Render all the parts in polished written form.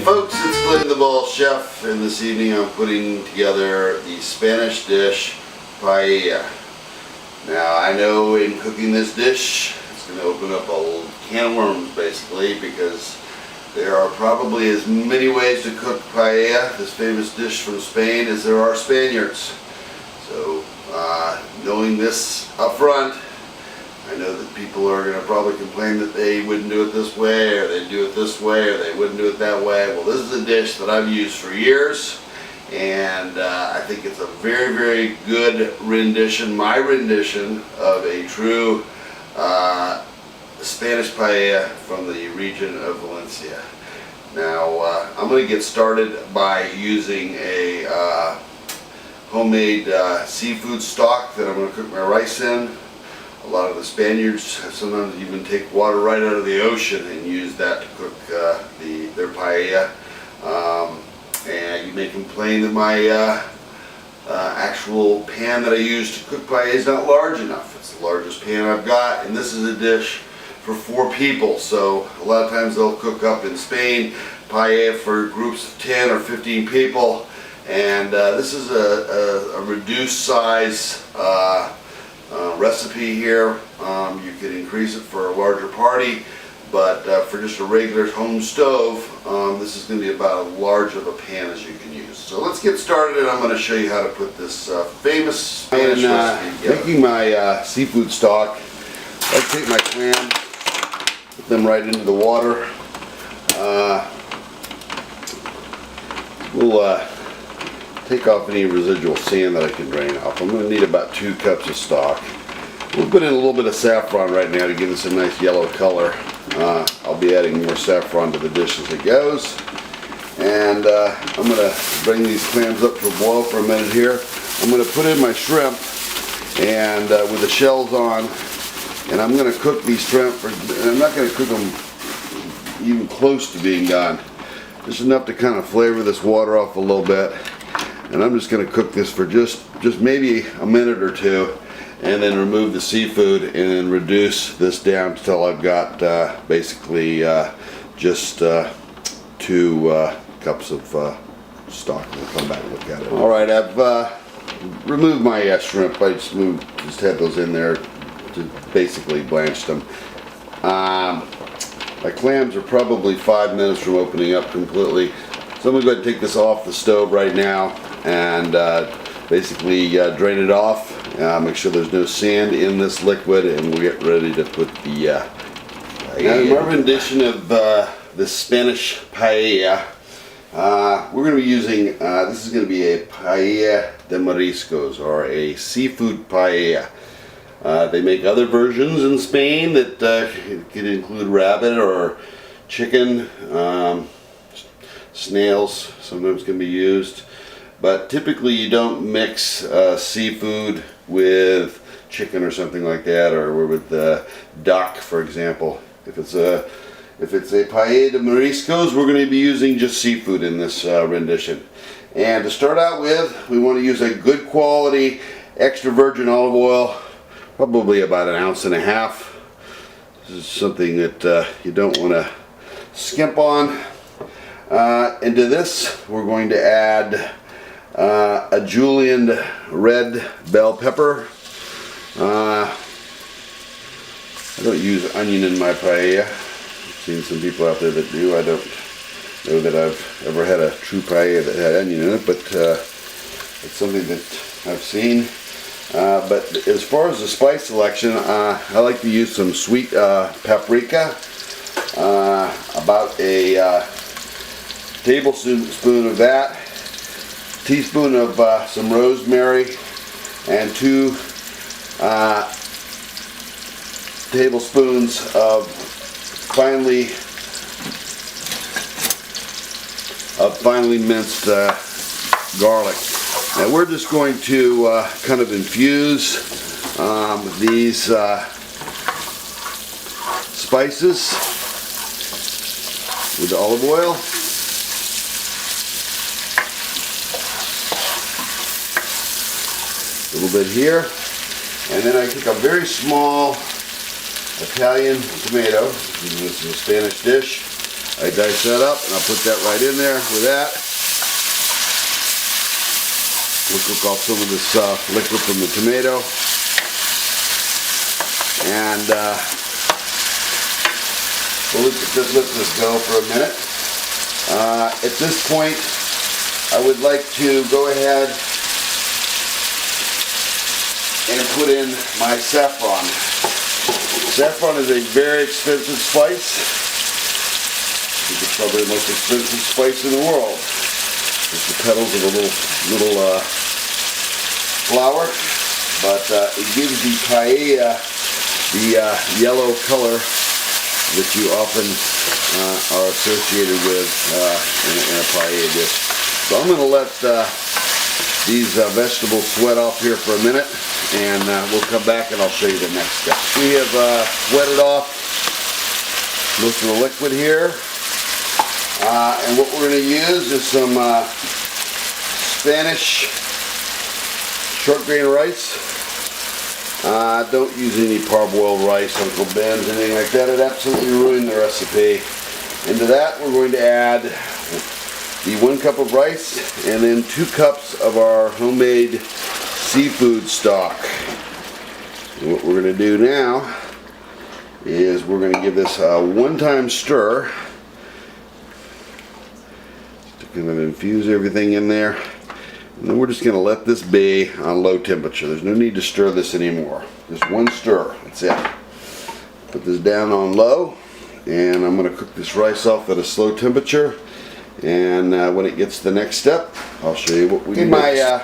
folks, it's Glenn the Ball Chef, and this evening I'm putting together the Spanish dish, paella. Now I know in cooking this dish, it's going to open up a can of worms basically, because there are probably as many ways to cook paella, this famous dish from Spain, as there are Spaniards. So knowing this up front, I know that people are going to probably complain that they wouldn't do it this way, or they'd do it this way, or they wouldn't do it that way. Well, this is a dish that I've used for years, and I think it's a very, very good rendition, my rendition of a true Spanish paella from the region of Valencia. Now, I'm going to get started by using a homemade seafood stock that I'm going to cook my rice in. A lot of the Spaniards sometimes even take water right out of the ocean and use that to cook their paella. And you may complain that my actual pan that I use to cook paella is not large enough. It's the largest pan I've got, and this is a dish for 4 people. So a lot of times they'll cook up in Spain paella for groups of 10 or 15 people, and this is a reduced size recipe here. You could increase it for a larger party, but for just a regular home stove, this is going to be about as large of a pan as you can use. So let's get started, and I'm going to show you how to put this famous Spanish recipe together. Making my seafood stock, I take my clams, put them right into the water. We'll take off any residual sand that I can drain off. I'm going to need about 2 cups of stock. We'll put in a little bit of saffron right now to give us a nice yellow color. I'll be adding more saffron to the dish as it goes. And I'm going to bring these clams up to a boil for a minute here. I'm going to put in my shrimp and with the shells on, and I'm going to cook these shrimp and I'm not going to cook them even close to being done. Just enough to kind of flavor this water off a little bit. And I'm just going to cook this for just maybe a minute or 2, and then remove the seafood and then reduce this down until I've got basically just 2 cups of stock. We'll come back and look at it. All right, I've removed my shrimp. I just had those in there to basically blanch them. My clams are probably 5 minutes from opening up completely. So I'm going to go ahead and take this off the stove right now and basically drain it off. Make sure there's no sand in this liquid, and we'll get ready to put the my rendition of the Spanish paella. We're going to be using, this is going to be a paella de mariscos, or a seafood paella. They make other versions in Spain that could include rabbit or chicken. Snails sometimes can be used, but typically you don't mix seafood with chicken or something like that, or with duck, for example. If it's a paella de mariscos, we're going to be using just seafood in this rendition. And to start out with, we want to use a good quality extra virgin olive oil, probably about 1.5 ounces. This is something that you don't want to skimp on. Into this, we're going to add a julienne red bell pepper. I don't use onion in my paella. I've seen some people out there that do. I don't know that I've ever had a true paella that had onion in it, but it's something that I've seen. But as far as the spice selection, I like to use some sweet paprika, about a tablespoon of that, teaspoon of some rosemary, and 2 tablespoons of finely minced garlic. Now we're just going to kind of infuse these spices with the olive oil. A little bit here, and then I take a very small Italian tomato. This is a Spanish dish. I dice that up and I'll put that right in there with that. We'll cook off some of this liquid from the tomato. And we'll just let this go for a minute. At this point, I would like to go ahead and put in my saffron. Saffron is a very expensive spice. It's probably the most expensive spice in the world. It's the petals of a little flower, but it gives the paella the yellow color that you often are associated with in a paella dish. So I'm going to let these vegetables sweat off here for a minute, and we'll come back and I'll show you the next step. We have sweated off most of the liquid here, and what we're going to use is some Spanish short grain rice. Don't use any parboiled rice, Uncle Ben's, anything like that. It absolutely ruined the recipe. Into that we're going to add the 1 cup of rice and then 2 cups of our homemade seafood stock. And what we're going to do now is we're going to give this a one-time stir to kind of infuse everything in there. And then we're just going to let this be on low temperature. There's no need to stir this anymore. Just one stir. That's it. Put this down on low, and I'm going to cook this rice off at a slow temperature. And when it gets to the next step, I'll show you what we do. My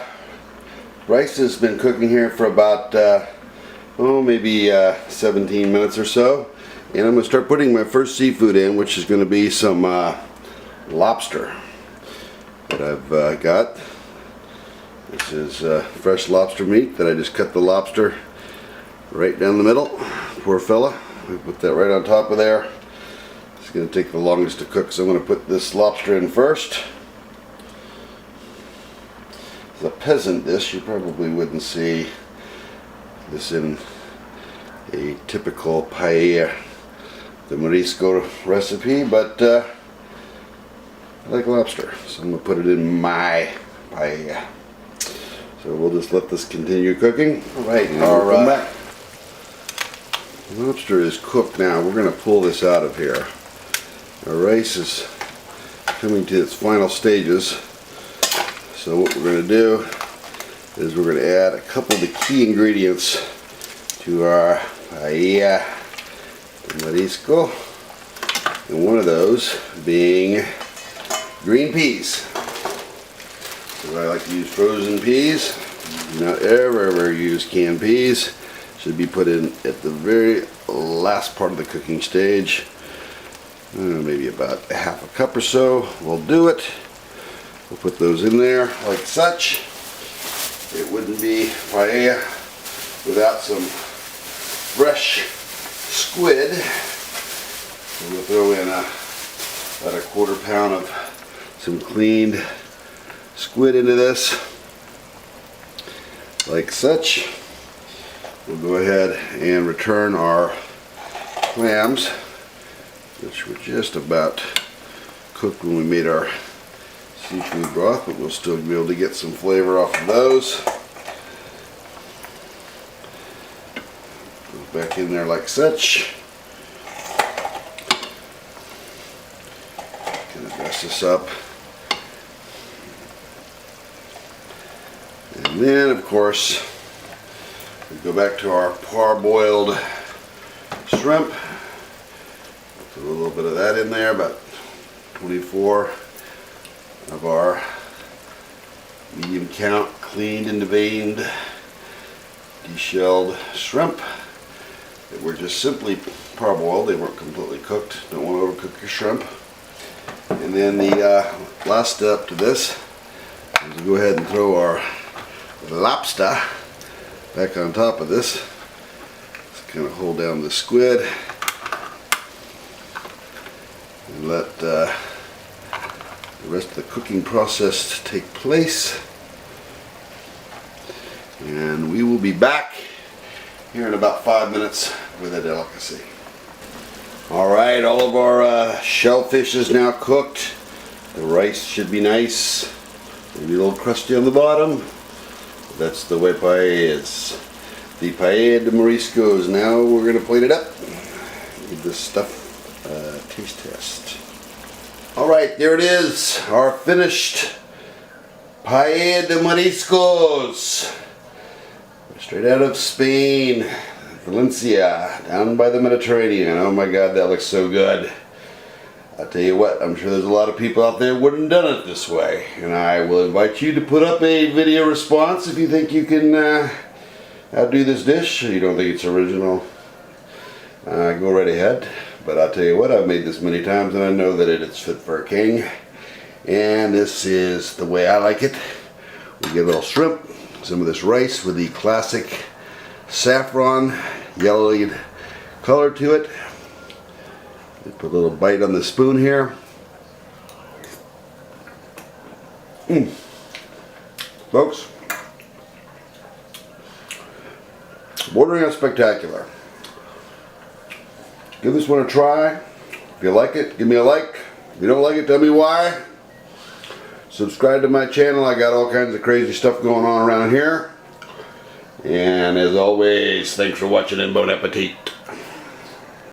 rice has been cooking here for about maybe 17 minutes or so. And I'm going to start putting my first seafood in, which is going to be some lobster that I've got. This is fresh lobster meat that I just cut the lobster right down the middle. Poor fella. We put that right on top of there. It's going to take the longest to cook, so I'm going to put this lobster in first. It's a peasant dish. You probably wouldn't see this in a typical paella de marisco recipe, but I like lobster, so I'm going to put it in my paella. So we'll just let this continue cooking. Alright, our lobster is cooked now. We're going to pull this out of here. Our rice is coming to its final stages. So what we're going to do is we're going to add a couple of the key ingredients to our paella de marisco. And one of those being green peas. I like to use frozen peas. Do not ever use canned peas. Should be put in at the very last part of the cooking stage. Maybe about a half a cup or so will do it. We'll put those in there like such. It wouldn't be paella without some fresh squid. We'll throw in about a 1/4 pound of some cleaned squid into this, like such. We'll go ahead and return our clams, which were just about cooked when we made our seafood broth, but we'll still be able to get some flavor off of those. Go back in there like such. Kind of mess this up. And then, of course, we go back to our parboiled shrimp. Put a little bit of that in there, about 24 of our medium count cleaned and deveined deshelled shrimp that were just simply parboiled. They weren't completely cooked. Don't want to overcook your shrimp. And then the last step to this is to go ahead and throw our lobster back on top of this. Just kind of hold down the squid and let the rest of the cooking process take place. And we will be back here in about 5 minutes with a delicacy. Alright, all of our shellfish is now cooked. The rice should be nice. Maybe a little crusty on the bottom. That's the way paella is. The paella de mariscos. Now we're going to plate it up. Give this stuff a taste test. Alright, there it is. Our finished paella de mariscos. Straight out of Spain. Valencia, down by the Mediterranean. Oh my God, that looks so good. I'll tell you what, I'm sure there's a lot of people out there who wouldn't have done it this way. And I will invite you to put up a video response if you think you can outdo this dish, or you don't think it's original. Go right ahead. But I'll tell you what, I've made this many times and I know that it is fit for a king. And this is the way I like it. We get a little shrimp, some of this rice with the classic saffron yellowy color to it. Put a little bite on the spoon here. Folks, bordering on spectacular. Give this one a try. If you like it, give me a like. If you don't like it, tell me why. Subscribe to my channel. I got all kinds of crazy stuff going on around here. And as always, thanks for watching and bon appetit.